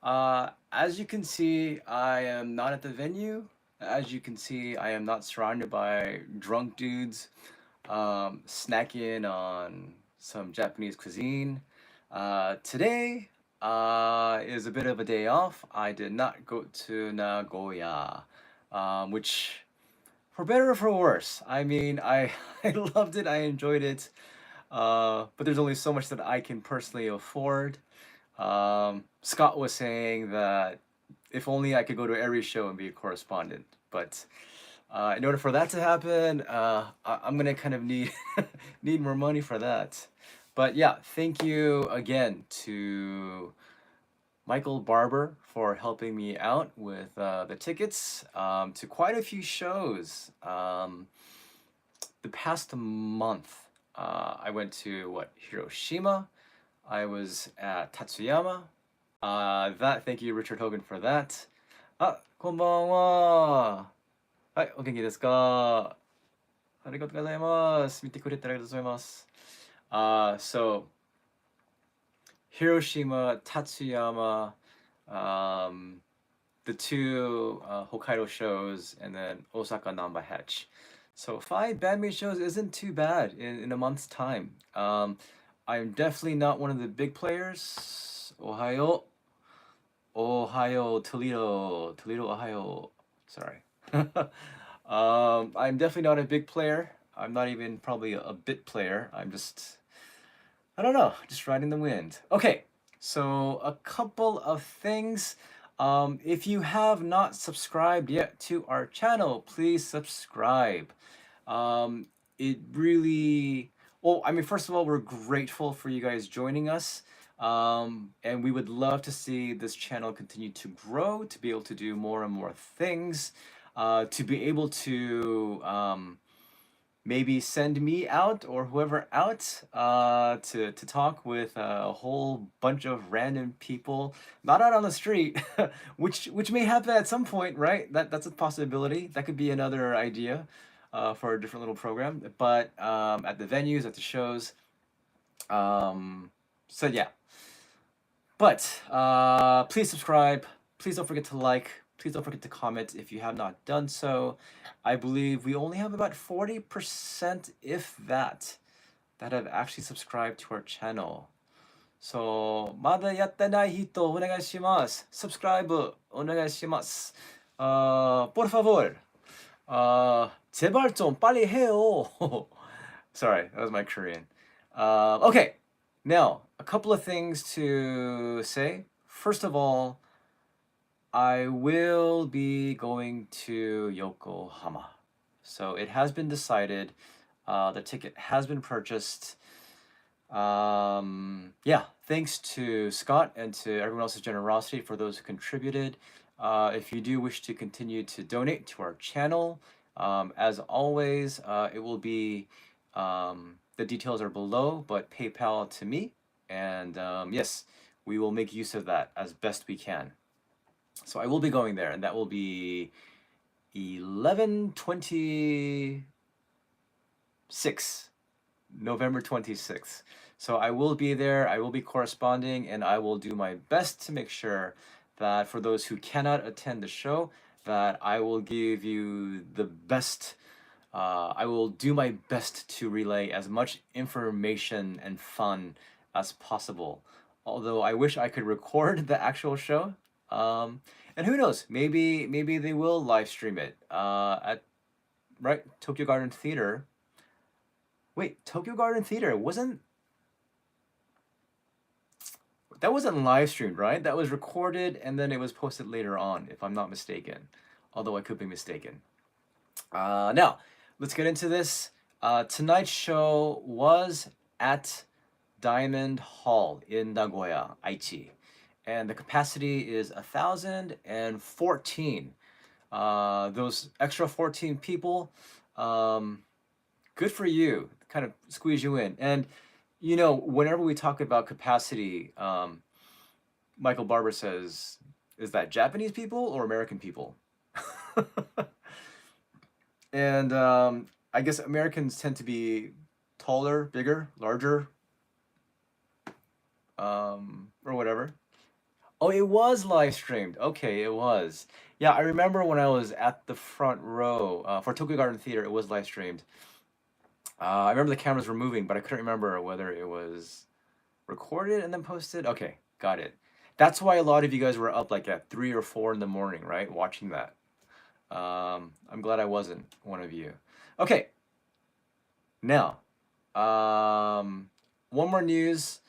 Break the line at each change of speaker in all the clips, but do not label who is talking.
As you can see, I am not at the venue. As you can see, I am not surrounded by drunk dudes snacking on some Japanese cuisine. Today is a bit of a day off. I did not go to Nagoya, which, for better or for worse, I mean, I loved it, I enjoyed it, but there's only so much that I can personally afford. Scott was saying that if only I could go to every show and be a correspondent, but in order for that to happen, I'm gonna kind of need need more money for that. But yeah, thank you again to Michael Barber for helping me out with the tickets to quite a few shows. The past month, I went to Hiroshima. I was at Tatsuyama. Thank you, Richard Hogan, for that. あ、こんばんは。はい、お元気ですか？ありがとうございます。見てくれてありがとうございます。So Hiroshima, Tatsuyama, the two Hokkaido shows, and then Osaka Namba Hatch. So 5 BAND-MAID shows isn't too bad in a month's time. I'm definitely not one of the big players. Ohio. Ohio, Toledo, Toledo, Ohio. Sorry. I'm definitely not a big player. I'm not even probably a bit player. I'm just, I don't know, just riding the wind. Okay, so a couple of things. If you have not subscribed yet to our channel, please subscribe. It really, well, I mean, first of all, we're grateful for you guys joining us. And we would love to see this channel continue to grow, to be able to do more and more things, to be able to maybe send me out or whoever out to talk with a whole bunch of random people, not out on the street, which may happen at some point, right? That's a possibility. That could be another idea for a different little program. But at the venues, at the shows. So yeah. But please subscribe. Please don't forget to like. Please don't forget to comment if you have not done so. I believe we only have about 40%, if that have actually subscribed to our channel. So まだやってない人お願いします。subscribe お願いします。por favor. 제발 좀 빨리 해요. Sorry, that was my Korean. Okay, now a couple of things to say. First of all, I will be going to Yokohama. So it has been decided. The ticket has been purchased. Yeah, thanks to Scott and to everyone else's generosity for those who contributed. If you do wish to continue to donate to our channel, as always, it will be, the details are below, but PayPal to me. And yes, we will make use of that as best we can. So I will be going there, and that will be 11/26, November 26th. So I will be there, I will be corresponding, and I will do my best to make sure that for those who cannot attend the show, that I will give you the best, I will do my best to relay as much information and fun as possible. Although I wish I could record the actual show. And who knows, maybe they will live stream it at Tokyo Garden Theater. Wait, Tokyo Garden Theater wasn't live streamed, right? That was recorded and then it was posted later on, if I'm not mistaken. Although I could be mistaken. Now, let's get into this. Tonight's show was at Diamond Hall in Nagoya, Aichi. And the capacity is 1,014. Those extra 14 people, good for you. Kind of squeeze you in. And you know, whenever we talk about capacity, Michael Barber says, is that Japanese people or American people? And I guess Americans tend to be taller, bigger, larger, or whatever. Oh, it was live streamed. Okay, it was. Yeah, I remember when I was at the front row for Tokyo Garden Theater, it was live streamed. I remember the cameras were moving, but I couldn't remember whether it was recorded and then posted. Okay, got it. That's why a lot of you guys were up like at 3 or 4 in the morning, right? Watching that. I'm glad I wasn't one of you. Okay, now, one more news,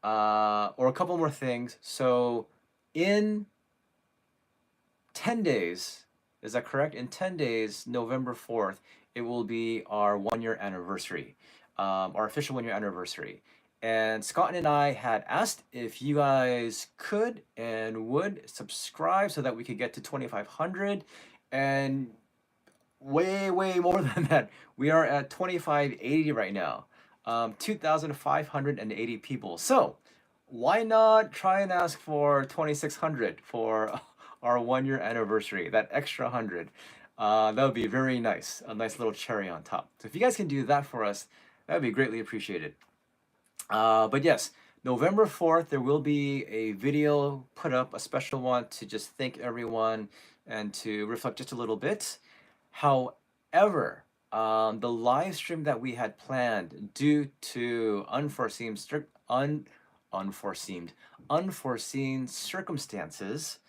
or a couple more things. So, in 10 days, is that correct? In 10 days, November 4th, it will be our 1 year anniversary, our official 1 year anniversary. And Scott and I had asked if you guys could and would subscribe so that we could get to 2,500. And way more than that. We are at 2,580 right now. 2,580 people. So why not try and ask for 2,600 for our 1 year anniversary? That extra 100. That would be very nice. A nice little cherry on top. So if you guys can do that for us, that would be greatly appreciated. But yes, November 4th, there will be a video put up, a special one to just thank everyone and to reflect just a little bit. However, the live stream that we had planned, due to unforeseen circumstances,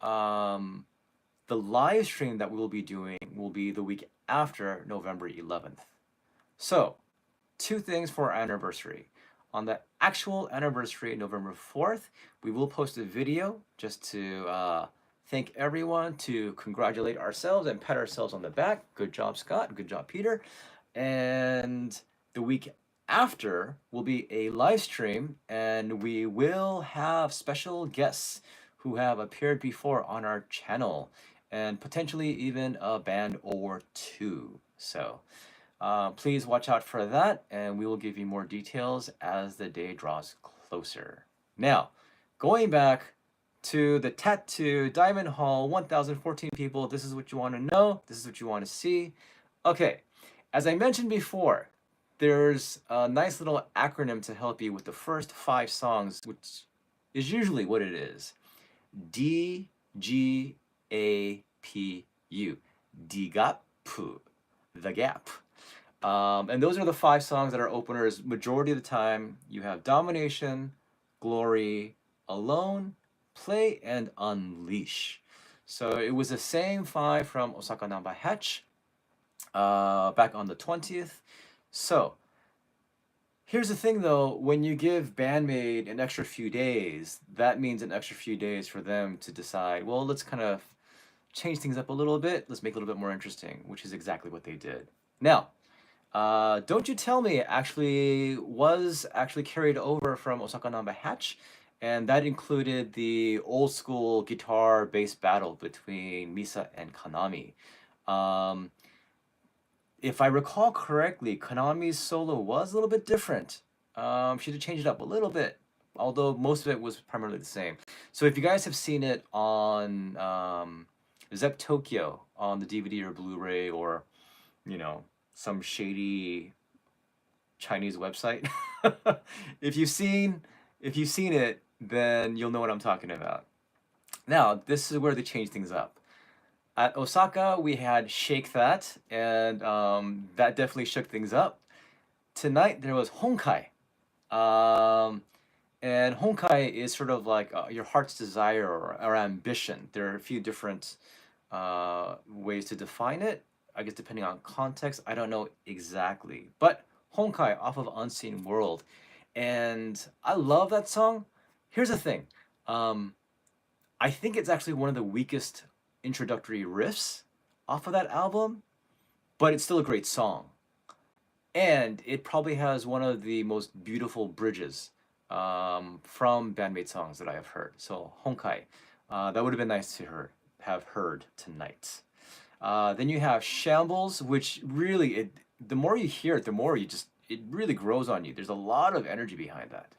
um, the live stream that we will be doing will be the week after November 11th. So, two things for our anniversary. On the actual anniversary, November 4th, we will post a video just to thank everyone, to congratulate ourselves and pat ourselves on the back. Good job, Scott. Good job, Peter. And the week after will be a live stream, and we will have special guests who have appeared before on our channel, and potentially even a band or two. So please watch out for that, and we will give you more details as the day draws closer. Now, going back to the TATU Diamond Hall, 1,014 people. This is what you want to know. This is what you want to see. Okay, as I mentioned before, there's a nice little acronym to help you with the first 5 songs, which is usually what it is. DGAPU. DGAPU. The Gap. And those are the 5 songs that are openers. Majority of the time, you have Domination, Glory, Alone, Play, and Unleash. So it was the same 5 from Osaka Namba Hatch back on the 20th. So here's the thing though, when you give BAND-MAID an extra few days, that means an extra few days for them to decide, well, let's kind of change things up a little bit. Let's make it a little bit more interesting, which is exactly what they did. Now, Don't You Tell Me was actually carried over from Osaka Namba Hatch, and that included the old school guitar bass battle between Misa and Konami. If I recall correctly, Konami's solo was a little bit different. She did change it up a little bit, although most of it was primarily the same. So if you guys have seen it on Zep Tokyo on the DVD or Blu-ray, or some shady Chinese website, if you've seen it, then you'll know what I'm talking about. Now, this is where they change things up. At Osaka, we had Shake That, and that definitely shook things up. Tonight, there was Honkai. And Honkai is sort of like your heart's desire or ambition. There are a few different ways to define it. I guess depending on context, I don't know exactly. But Honkai off of Unseen World. And I love that song. Here's the thing. I think it's actually one of the weakest introductory riffs off of that album, but it's still a great song. And it probably has one of the most beautiful bridges from BAND-MAID songs that I have heard. So Honkai, that would have been nice to have heard tonight. Then you have Shambles, which really, the more you hear it, the more it really grows on you. There's a lot of energy behind that.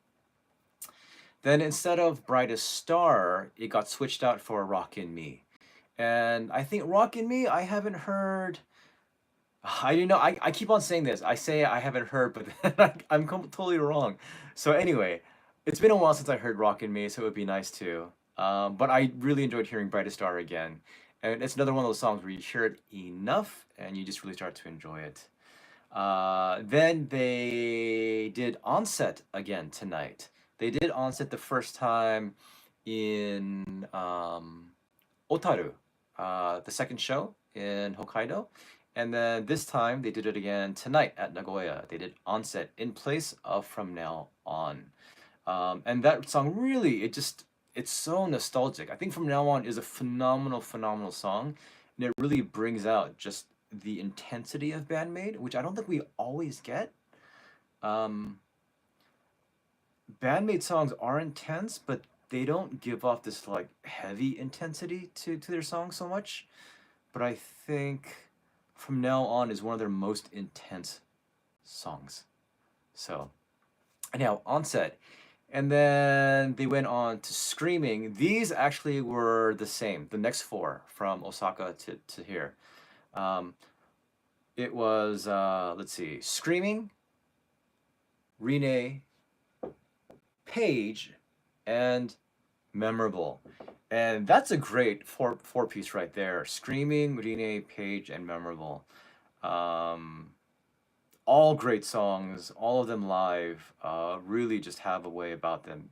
Then instead of Brightest Star, it got switched out for Rockin' Me. And I think Rockin' Me, I haven't heard. I don't know. I keep on saying this. I say I haven't heard, but then I'm totally wrong. So anyway, it's been a while since I heard Rockin' Me, so it would be nice to But I really enjoyed hearing Brightest Star again. And it's another one of those songs where you hear it enough and you just really start to enjoy it. Then they did Onset again tonight. They did Onset the first time in Otaru, the second show in Hokkaido. And then this time they did it again tonight at Nagoya. They did Onset in place of From Now On. And that song really, it's so nostalgic. I think From Now On is a phenomenal, phenomenal song. And it really brings out just the intensity of BAND-MAID, which I don't think we always get. Um, BAND-MAID songs are intense, but they don't give off this like heavy intensity to their songs so much. But I think From Now On is one of their most intense songs. So, anyhow, Onset. And then they went on to Screaming. These actually were the same, the next four from Osaka to here. It was, let's see, Screaming, Rinne, Page, and Memorable. And that's a great four piece right there. Screaming, Rinne, Page, and Memorable. All great songs, all of them live. Really just have a way about them.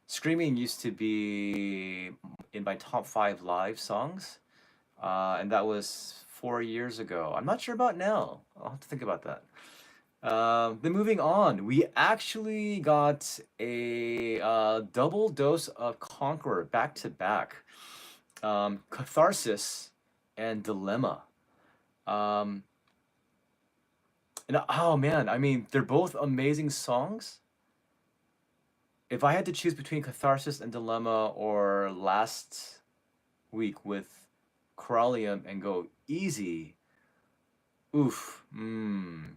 Screaming used to be in my top 5 live songs, and that was 4 years ago. I'm not sure about now. I'll have to think about that. Then moving on, we actually got a double dose of Conqueror back to back. Catharsis and Dilemma. And oh man, I mean, they're both amazing songs. If I had to choose between Catharsis and Dilemma or last week with Corallium and go easy, oof, you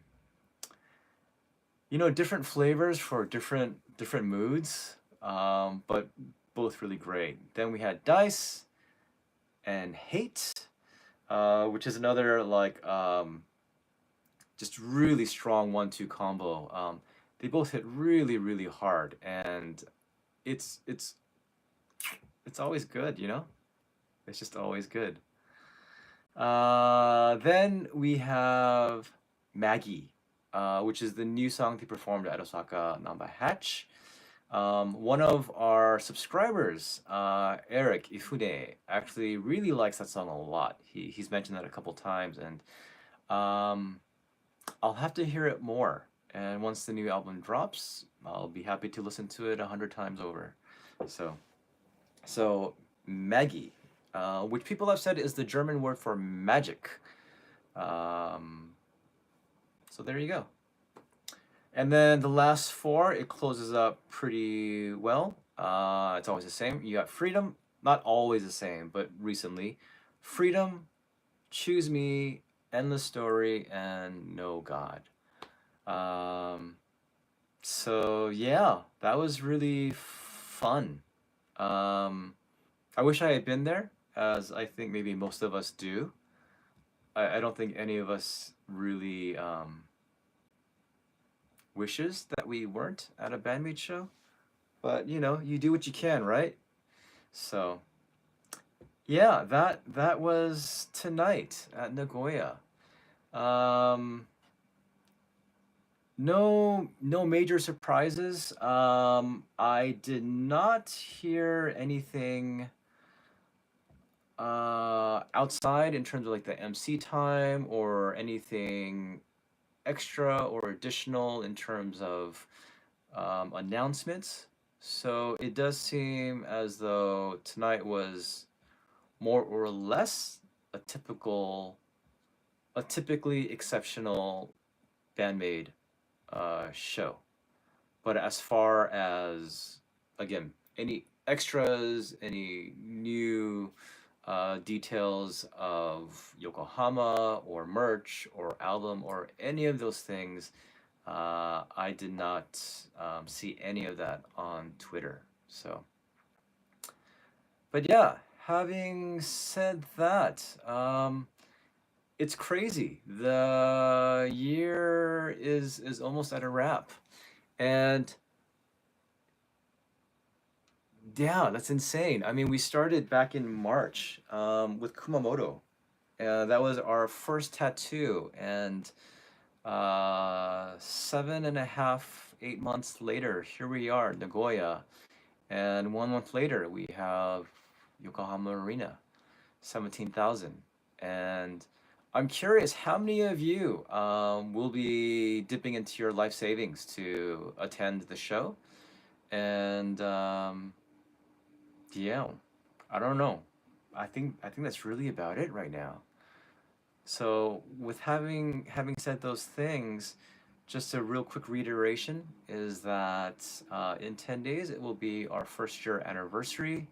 know, different flavors for different moods, but both really great. Then we had Dice and Hate, which is another like just really strong 1-2 combo. They both hit really really hard, and it's always good, you know. It's just always good. Then we have Magie, which is the new song they performed at Osaka Namba Hatch. One of our subscribers, Eric Ifune, actually really likes that song a lot. He's mentioned that a couple times, and I'll have to hear it more. And once the new album drops, I'll be happy to listen to it 100 times over. So Magie, which people have said is the German word for magic. So there you go. And then the last 4, it closes up pretty well. It's always the same. You got Freedom, not always the same, but recently. Freedom, Choose Me, Endless Story, and No God. So yeah, that was really fun. I wish I had been there, as I think maybe most of us do. I don't think any of us really wishes that we weren't at a BAND-MAID show, but you know, you do what you can, right? So yeah, that was tonight at Nagoya. No major surprises. I did not hear anything outside in terms of like the MC time or anything extra or additional in terms of announcements. So it does seem as though tonight was more or less a typically exceptional BAND-MAID show. But as far as, again, any extras, any new details of Yokohama or merch or album or any of those things, I did not see any of that on Twitter. So, but yeah, having said that, it's crazy. The year is almost at a wrap, and Yeah, that's insane. I mean, we started back in March with Kumamoto. That was our first tattoo, and 7.5, 8 months later, here we are, Nagoya, and 1 month later, we have Yokohama Arena, 17,000. And I'm curious, how many of you will be dipping into your life savings to attend the show? And yeah, I don't know. I think that's really about it right now. So with having said those things, just a real quick reiteration is that in 10 days it will be our first year anniversary,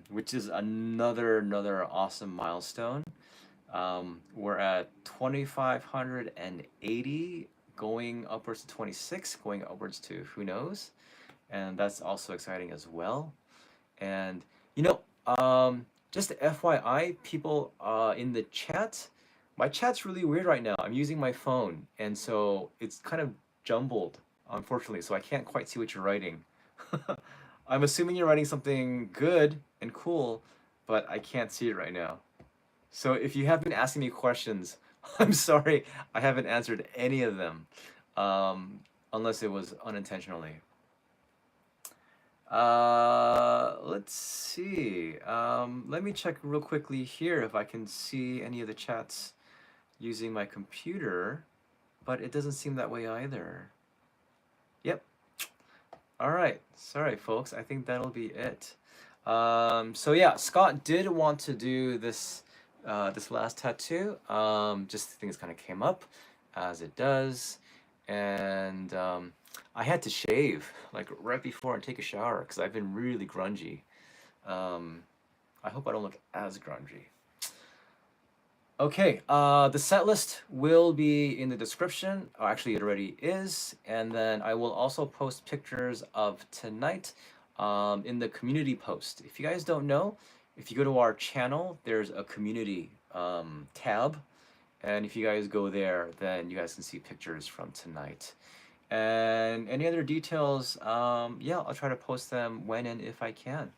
which is another awesome milestone. We're at 2,580, going upwards to 26, going upwards to who knows, and that's also exciting as well. And you know, just FYI, people in the chat, my chat's really weird right now. I'm using my phone, and so it's kind of jumbled, unfortunately, so I can't quite see what you're writing. I'm assuming you're writing something good and cool, but I can't see it right now. So if you have been asking me questions, I'm sorry I haven't answered any of them, unless it was unintentionally. Let's see. Let me check real quickly here if I can see any of the chats using my computer, but it doesn't seem that way either. Yep. All right. Sorry, folks. I think that'll be it. So yeah, Scott did want to do this last tattoo. Just things kind of came up, as it does, and I had to shave like right before and take a shower because I've been really grungy. I hope I don't look as grungy. Okay, the set list will be in the description. Oh, actually, it already is. And then I will also post pictures of tonight in the community post. If you guys don't know, if you go to our channel, there's a community tab. And if you guys go there, then you guys can see pictures from tonight. And any other details, yeah, I'll try to post them when and if I can.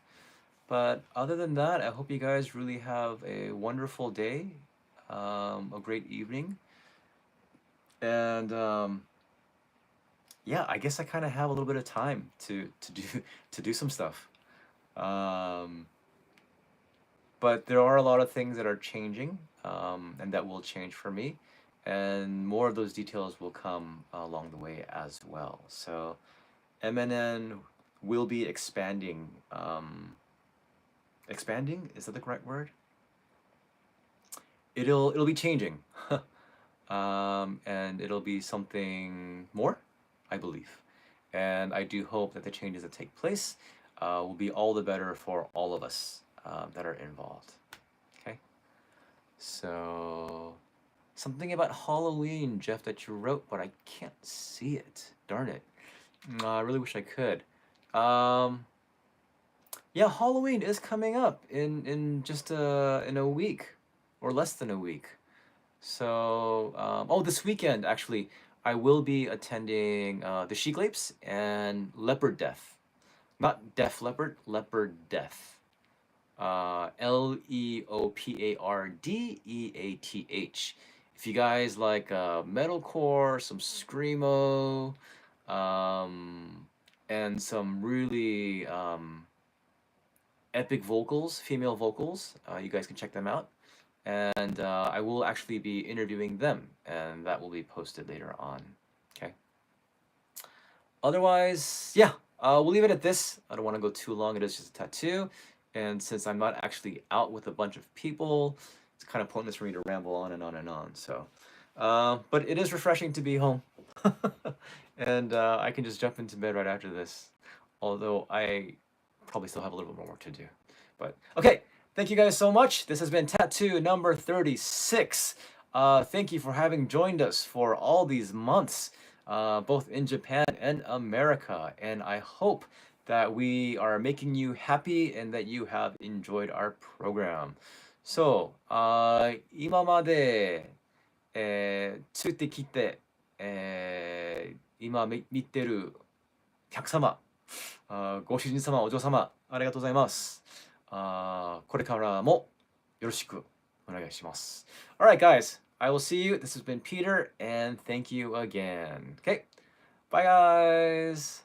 But other than that, I hope you guys really have a wonderful day, a great evening, and yeah, I guess I kind of have a little bit of time to do some stuff. Um, but there are a lot of things that are changing, and that will change for me, and more of those details will come along the way as well. So MNN will be expanding. Expanding, is that the correct word? It'll be changing, and it'll be something more, I believe. And I do hope that the changes that take place will be all the better for all of us that are involved. Okay. So something about Halloween, Jeff, that you wrote, but I can't see it. Darn it. I really wish I could. Yeah, Halloween is coming up in just in a week or less than a week. So, oh, this weekend actually, I will be attending the She Glapes and Leopard Death. Not Def Leopard, Leopard Death. Leoparddeath. If you guys like metalcore, some screamo, and some really epic vocals, female vocals, you guys can check them out. And I will actually be interviewing them, and that will be posted later on. Okay. Otherwise, yeah, we'll leave it at this. I don't want to go too long. It is just a tattoo, and since I'm not actually out with a bunch of people, it's kind of pointless for me to ramble on and on and on. So, but it is refreshing to be home, and I can just jump into bed right after this. Although I probably still have a little bit more work to do. But okay, thank you guys so much. This has been Tattoo number 36. Thank you for having joined us for all these months, both in Japan and America. And I hope that we are making you happy and that you have enjoyed our program. So, 今まで、ついてきて、今見てる100様、ご主人様、お嬢様、ありがとうございます。これからもよろしくお願いします。Alright, guys, I will see you. This has been Peter, and thank you again. Okay, bye, guys.